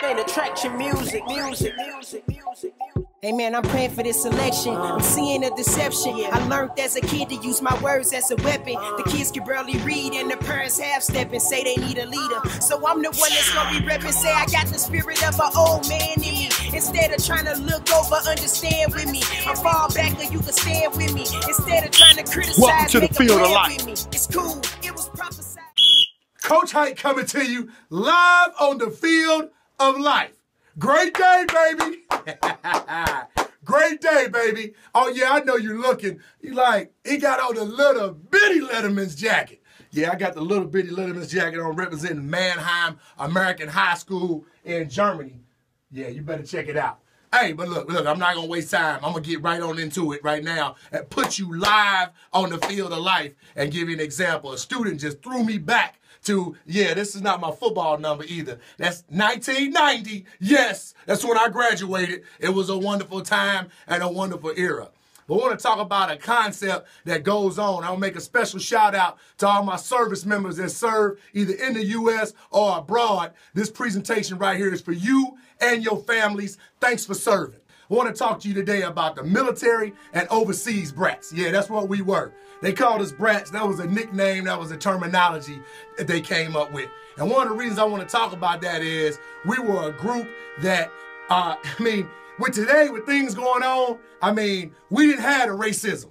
Ain't attraction music. Hey man, I'm praying for this selection. I'm seeing a deception. I learned as a kid to use my words as a weapon. The kids can barely read and the parents half-step and say they need a leader. So I'm the one that's gonna be reppin', say I got the spirit of an old man in me. Instead of trying to look over, understand with me. I fall back and you can stand with me. Instead of trying to criticize, welcome to the field of life. It's cool, it was prophesied. Coach Hite coming to you live on the field of life. Great day, baby. Great day, baby. Oh, yeah, I know you're looking. You like, he got on the little bitty Letterman's jacket. Yeah, I got the little bitty Letterman's jacket on representing Mannheim American High School in Germany. Yeah, you better check it out. Hey, but look, I'm not going to waste time. I'm going to get right on into it right now and put you live on the field of life and give you an example. A student just threw me back to, yeah, this is not my football number either. That's 1990. Yes, that's when I graduated. It was a wonderful time and a wonderful era. But I want to talk about a concept that goes on. I'll make a special shout out to all my service members that serve either in the U.S. or abroad. This presentation right here is for you and your families. Thanks for serving. I want to talk to you today about the military and overseas brats. Yeah, that's what we were. They called us brats. That was a nickname. That was a terminology that they came up with. And one of the reasons I want to talk about that is we were a group that, with today, with things going on, we didn't have the racism.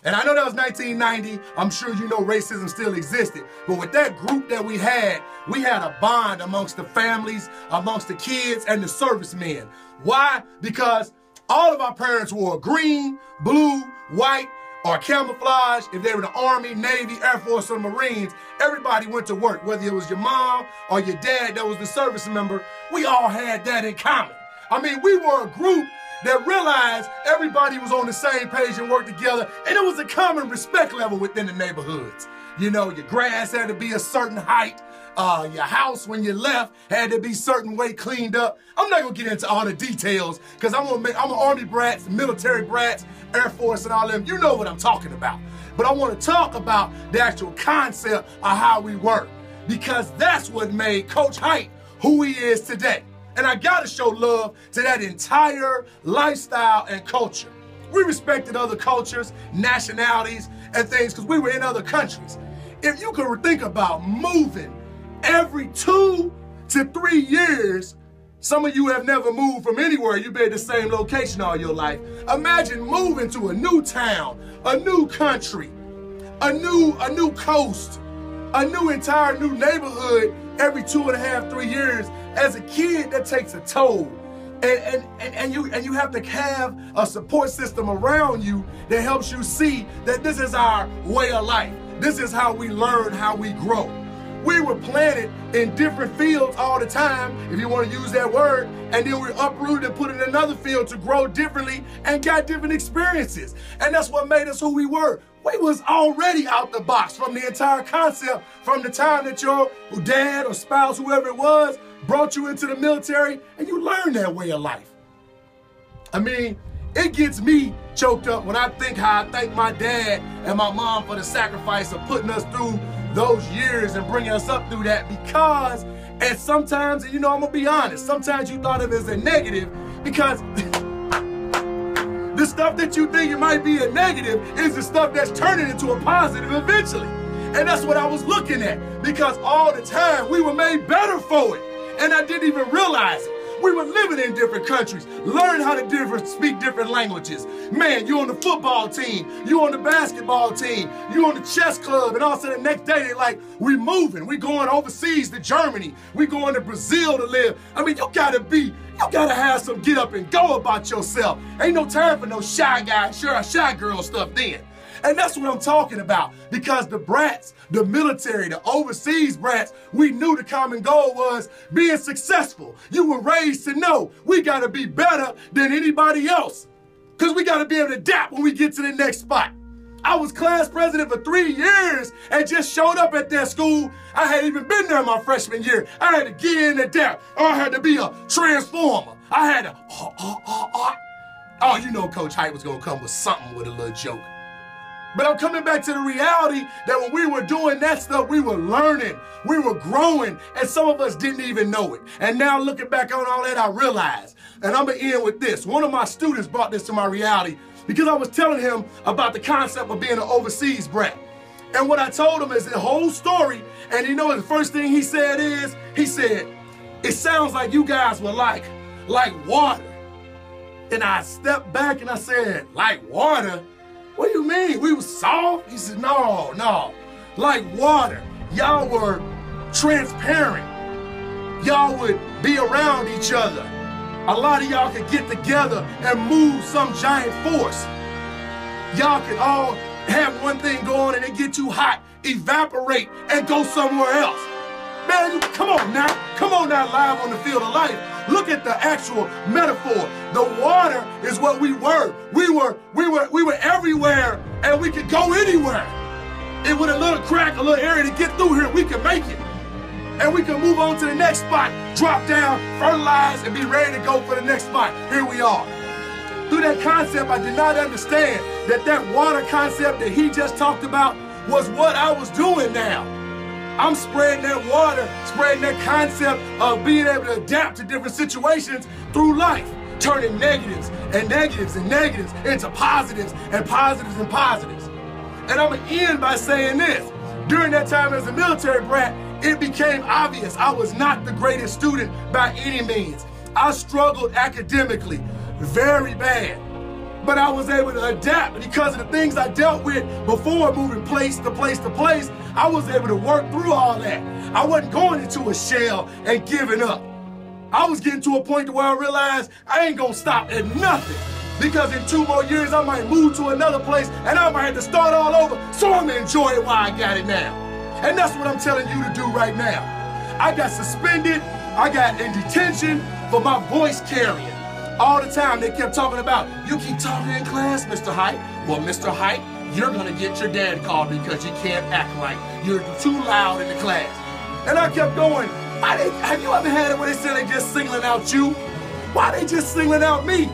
And I know that was 1990. I'm sure you know racism still existed. But with that group that we had a bond amongst the families, amongst the kids, and the servicemen. Why? Because all of our parents wore green, blue, white, or camouflage. If they were the Army, Navy, Air Force, or Marines, everybody went to work. Whether it was your mom or your dad that was the service member, we all had that in common. We were a group that realized everybody was on the same page and worked together, and it was a common respect level within the neighborhoods. You know, your grass had to be a certain height. Your house, when you left, had to be certain way cleaned up. I'm not gonna get into all the details because I'm an Army brats, military brats, Air Force, and all them. You know what I'm talking about. But I want to talk about the actual concept of how we work, because that's what made Coach Hite who he is today. And I gotta show love to that entire lifestyle and culture. We respected other cultures, nationalities, and things because we were in other countries. If you could think about moving every 2 to 3 years, some of you have never moved from anywhere. You've been at the same location all your life. Imagine moving to a new town, a new country, a new coast, a new entire new neighborhood every 2.5, 3 years. As a kid, that takes a toll. And you have to have a support system around you that helps you see that this is our way of life. This is how we learn, how we grow. We were planted in different fields all the time, if you want to use that word, and then we're uprooted and put in another field to grow differently and got different experiences. And that's what made us who we were. We was already out the box from the entire concept, from the time that your dad or spouse, whoever it was, brought you into the military and you learned that way of life. It gets me choked up when I think how I thank my dad and my mom for the sacrifice of putting us through those years and bringing us up through that, because, and sometimes, and I'm gonna be honest, sometimes you thought of it as a negative because the stuff that you think it might be a negative is the stuff that's turning into a positive eventually. And that's what I was looking at, because all the time we were made better for it. And I didn't even realize it. We were living in different countries, learning how to speak different languages. Man, you on the football team, you on the basketball team, you on the chess club, and all of a sudden the next day they're like, we moving, we going overseas to Germany, we going to Brazil to live. You gotta have some get up and go about yourself. Ain't no time for no shy guy, shy girl stuff then. And that's what I'm talking about, because the brats, the military, the overseas brats, we knew the common goal was being successful. You were raised to know we got to be better than anybody else, because we got to be able to adapt when we get to the next spot. I was class president for 3 years and just showed up at that school. I hadn't even been there my freshman year. I had to get in and adapt. I had to be a transformer. I had to, Coach Hite was going to come with something with a little joke. But I'm coming back to the reality that when we were doing that stuff, we were learning, we were growing, and some of us didn't even know it. And now looking back on all that, I realized, and I'm gonna end with this. One of my students brought this to my reality because I was telling him about the concept of being an overseas brat. And what I told him is the whole story, and you know the first thing he said is, he said, it sounds like you guys were like water. And I stepped back and I said, like water? What do you mean? We were soft? He said, no. Like water. Y'all were transparent. Y'all would be around each other. A lot of y'all could get together and move some giant force. Y'all could all have one thing going and it get too hot, evaporate, and go somewhere else. Man, come on now live on the field of life. Look at the actual metaphor. The water is what we were. We were everywhere and we could go anywhere. And with a little crack, a little area to get through here, we could make it. And we can move on to the next spot, drop down, fertilize, and be ready to go for the next spot. Here we are. Through that concept, I did not understand that water concept that he just talked about was what I was doing now. I'm spreading that water, spreading that concept of being able to adapt to different situations through life, turning negatives and negatives and negatives into positives and positives and positives. And I'm gonna end by saying this. During that time as a military brat, it became obvious I was not the greatest student by any means. I struggled academically very bad. But I was able to adapt because of the things I dealt with before moving place to place to place. I was able to work through all that. I wasn't going into a shell and giving up. I was getting to a point where I realized I ain't gonna stop at nothing, because in 2 more years I might move to another place and I might have to start all over. So I'm gonna enjoy it while I got it now. And that's what I'm telling you to do right now. I got suspended, I got in detention for my voice carrying. All the time they kept talking about, you keep talking in class, Mr. Hite. Well, Mr. Hite, you're gonna get your dad called because you can't act like you're too loud in the class. And I kept going, have you ever had it where they said they just singling out you? Why they just singling out me?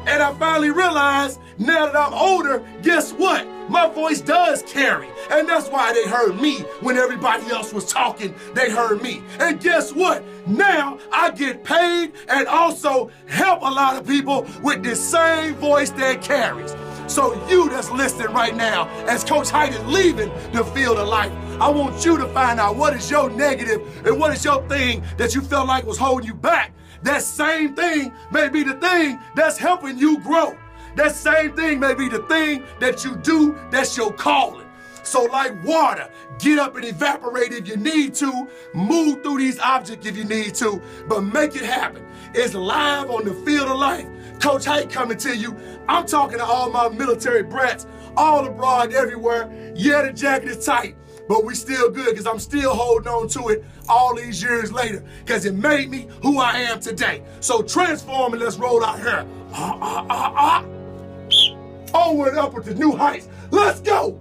And I finally realized, now that I'm older, guess what? My voice does carry. And that's why they heard me when everybody else was talking, they heard me. And guess what? Now I get paid and also help a lot of people with this same voice that carries. So you that's listening right now, as Coach Hite is leaving the field of life, I want you to find out what is your negative and what is your thing that you felt like was holding you back. That same thing may be the thing that's helping you grow. That same thing may be the thing that you do that's your calling. So like water, get up and evaporate if you need to, move through these objects if you need to, but make it happen. It's live on the field of life. Coach Hite coming to you. I'm talking to all my military brats, all abroad, everywhere. Yeah, the jacket is tight, but we still good because I'm still holding on to it all these years later because it made me who I am today. So transform and let's roll out here. Onward and upward to new heights. Let's go.